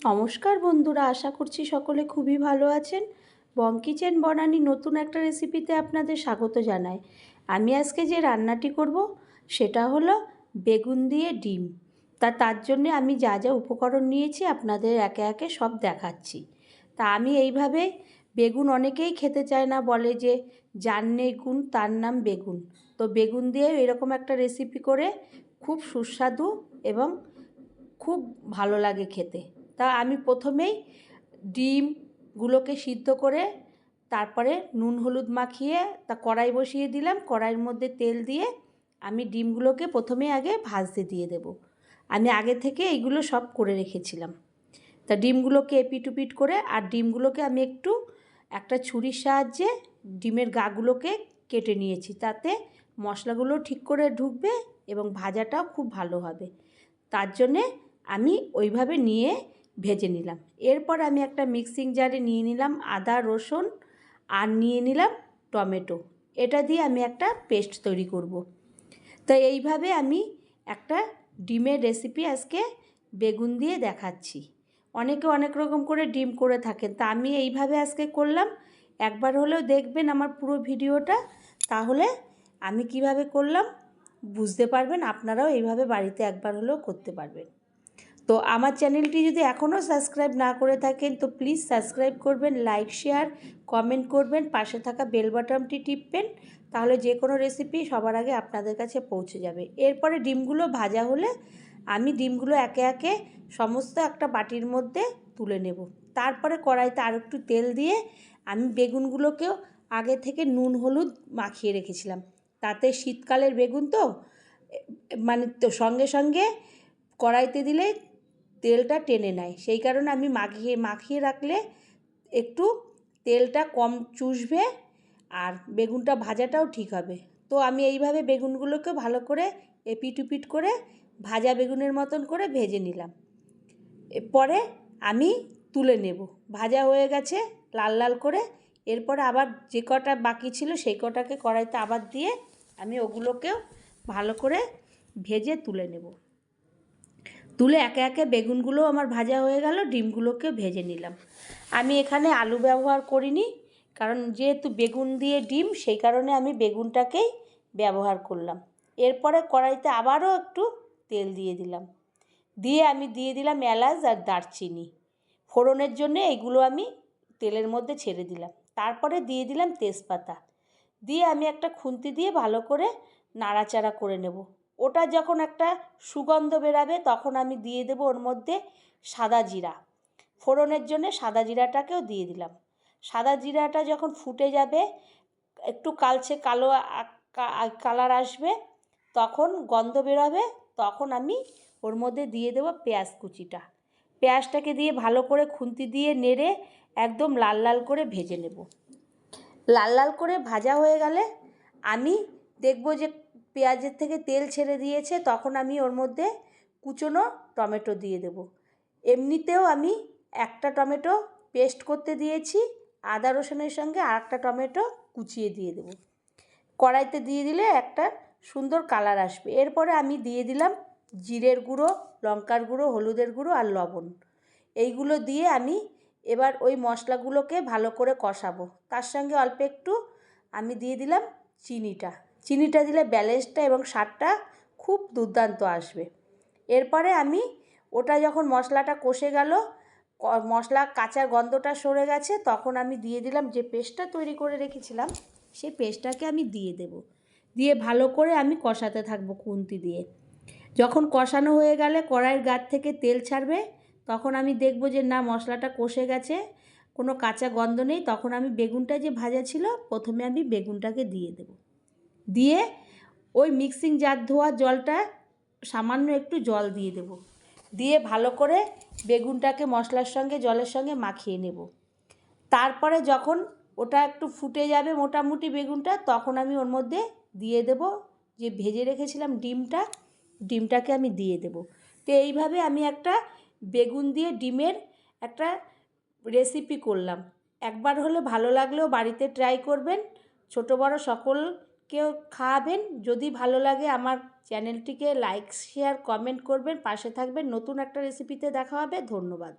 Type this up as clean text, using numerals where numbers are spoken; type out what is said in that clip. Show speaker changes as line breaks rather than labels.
নমস্কার বন্ধুরা, আশা করছি সকলে খুবই ভালো আছেন। বং কিচেন বনানি নতুন একটা রেসিপিতে আপনাদের স্বাগত জানাই। আমি আজকে যে রান্নাটি করব সেটা হলো বেগুন দিয়ে ডিম। তার জন্য আমি যা যা উপকরণ নিয়েছি আপনাদের একে একে সব দেখাচ্ছি। তা আমি এইভাবে বেগুন অনেকেই খেতে চায় না, বলে যে যার নেই গুণ তার নাম বেগুন। তো বেগুন দিয়ে এরকম একটা রেসিপি করে খুব সুস্বাদু এবং খুব ভালো লাগে খেতে। তা আমি প্রথমেই ডিমগুলোকে সিদ্ধ করে তারপরে নুন হলুদ মাখিয়ে কড়াই বসিয়ে দিলাম। কড়াইয়ের মধ্যে তেল দিয়ে আমি ডিমগুলোকে প্রথমে আগে ভাজতে দিয়ে দেব। আমি আগে থেকে এইগুলো সব করে রেখেছিলাম। তা ডিমগুলোকে এপিট ওপিট করে আর ডিমগুলোকে আমি একটা ছুরির সাহায্যে ডিমের গাগুলোকে কেটে নিয়েছি, তাতে মশলাগুলো ঠিক করে ঢুকবে এবং ভাজাটাও খুব ভালো হবে। তার জন্যে আমি ওইভাবে নিয়ে ভেজে নিলাম। এরপর আমি একটা মিক্সিং জারে নিয়ে নিলাম আদা রসুন আর নিয়ে নিলাম টমেটো। এটা দিয়ে আমি একটা পেস্ট তৈরি করব। তো এইভাবে আমি একটা ডিমের রেসিপি আজকে বেগুন দিয়ে দেখাচ্ছি। অনেকে অনেক রকম করে ডিম করে থাকেন, তা আমি এইভাবে আজকে করলাম। একবার হলেও দেখবেন আমার পুরো ভিডিওটা, তাহলে আমি কিভাবে করলাম বুঝতে পারবেন। আপনারাও এইভাবে বাড়িতে একবার হলেও করতে পারবেন। তো আমার চ্যানেলটি যদি এখনও সাবস্ক্রাইব না করে থাকেন তো প্লিজ সাবস্ক্রাইব করবেন, লাইক শেয়ার কমেন্ট করবেন, পাশে থাকা বেল বাটনটি টিপবেন, তাহলে যে কোনো রেসিপি সবার আগে আপনাদের কাছে পৌঁছে যাবে। এরপরে ডিমগুলো ভাজা হলে আমি ডিমগুলো একে একে সমস্ত একটা বাটির মধ্যে তুলে নেব। তারপরে কড়াইতে আর একটু তেল দিয়ে আমি বেগুনগুলোকেও আগে থেকে নুন হলুদ মাখিয়ে রেখেছিলাম। তাতে শীতকালের বেগুন তো সঙ্গে সঙ্গে কড়াইতে দিলে তেলটা টেনে নেয়, সেই কারণে আমি মাখিয়ে রাখলে একটু তেলটা কম চুষবে আর বেগুনটা ভাজাটাও ঠিক হবে। তো আমি এইভাবে বেগুনগুলোকে ভালো করে এপিট ওপিট করে ভাজা বেগুনের মতন করে ভেজে নিলাম। এরপরে আমি তুলে নেব। ভাজা হয়ে গেছে লাল লাল করে। এরপরে আবার যে কটা বাকি ছিল সেই কটাকে কড়াইতে আবার দিয়ে আমি ওগুলোকেও ভালো করে ভেজে তুলে নেব। তুলে একে একে বেগুনগুলো আমার ভাজা হয়ে গেল, ডিমগুলোকে ভেজে নিলাম। আমি এখানে আলু ব্যবহার করিনি, কারণ যেহেতু বেগুন দিয়ে ডিম, সেই কারণে আমি বেগুনটাকেই ব্যবহার করলাম। এরপরে কড়াইতে আবারও একটু তেল দিয়ে দিলাম। দিয়ে আমি দিয়ে দিলাম এলাচ আর দারচিনি ফোড়নের জন্য। এইগুলো আমি তেলের মধ্যে ছেড়ে দিলাম। তারপরে দিয়ে দিলাম তেজপাতা। দিয়ে আমি একটা খুন্তি দিয়ে ভালো করে নাড়াচাড়া করে নেব। ওটা যখন একটা সুগন্ধ বেরাবে তখন আমি দিয়ে দেব ওর মধ্যে সাদা জিরা। ফোড়নের জন্য সাদা জিরাটাকেও দিয়ে দিলাম। সাদা জিরাটা যখন ফুটে যাবে, একটু কালচে কালো কালার আসবে, তখন গন্ধ বেরোবে, তখন আমি ওর মধ্যে দিয়ে দেব পেঁয়াজ কুচিটা। পেঁয়াজটাকে দিয়ে ভালো করে খুন্তি দিয়ে নেড়ে একদম লাল লাল করে ভেজে নেব। লাল লাল করে ভাজা হয়ে গেলে আমি দেখব যে পেঁয়াজের থেকে তেল ছেড়ে দিয়েছে, তখন আমি ওর মধ্যে কুচনো টমেটো দিয়ে দেব। এমনিতেও আমি একটা টমেটো পেস্ট করতে দিয়েছি, আদা রসুনের সঙ্গে আর একটা টমেটো কুচিয়ে দিয়ে দেব। কড়াইতে দিয়ে দিলে একটা সুন্দর কালার আসবে। এরপরে আমি দিয়ে দিলাম জিরের গুঁড়ো, লঙ্কার গুঁড়ো, হলুদের গুঁড়ো আর লবণ। এইগুলো দিয়ে আমি এবার ওই মশলাগুলোকে ভালো করে কষাবো। তার সঙ্গে অল্প একটু আমি দিয়ে দিলাম চিনিটা দিলে ব্যালেন্সটা এবং স্বাদটা খুব দুর্দান্ত আসবে। এরপরে আমি ওটা যখন মশলাটা কষে গেল, মশলা কাঁচা গন্ধটা সরে গেছে, তখন আমি দিয়ে দিলাম যে পেস্টটা তৈরি করে রেখেছিলাম, সেই পেস্টটাকে আমি দিয়ে দেব। দিয়ে ভালো করে আমি কষাতে থাকবো খুন্তি দিয়ে। যখন কষানো হয়ে গেলে কড়াইয়ের গা থেকে তেল ছাড়বে, তখন আমি দেখব যে না মশলাটা কষে গেছে, কোনো কাঁচা গন্ধ নেই, তখন আমি বেগুনটা যে ভাজা ছিল প্রথমে আমি বেগুনটাকে দিয়ে দেব। দিয়ে ওই মিক্সিং জার ধোয়া জলটা সামান্য একটু জল দিয়ে দেব। দিয়ে ভালো করে বেগুনটাকে মশলার সঙ্গে জলের সঙ্গে মাখিয়ে নেব। তারপরে যখন ওটা একটু ফুটে যাবে মোটামুটি বেগুনটা, তখন আমি ওর মধ্যে দিয়ে দেব যে ভেজে রেখেছিলাম ডিমটাকে আমি দিয়ে দেব। তো এইভাবে আমি একটা বেগুন দিয়ে ডিমের একটা রেসিপি করলাম। একবার হলে ভালো লাগলেও বাড়িতে ট্রাই করবেন, ছোট বড় সকলকেও খাওয়াবেন। যদি ভালো লাগে আমার চ্যানেলটিকে লাইক শেয়ার কমেন্ট করবেন, পাশে থাকবেন। নতুন একটা রেসিপিতে দেখা হবে। ধন্যবাদ।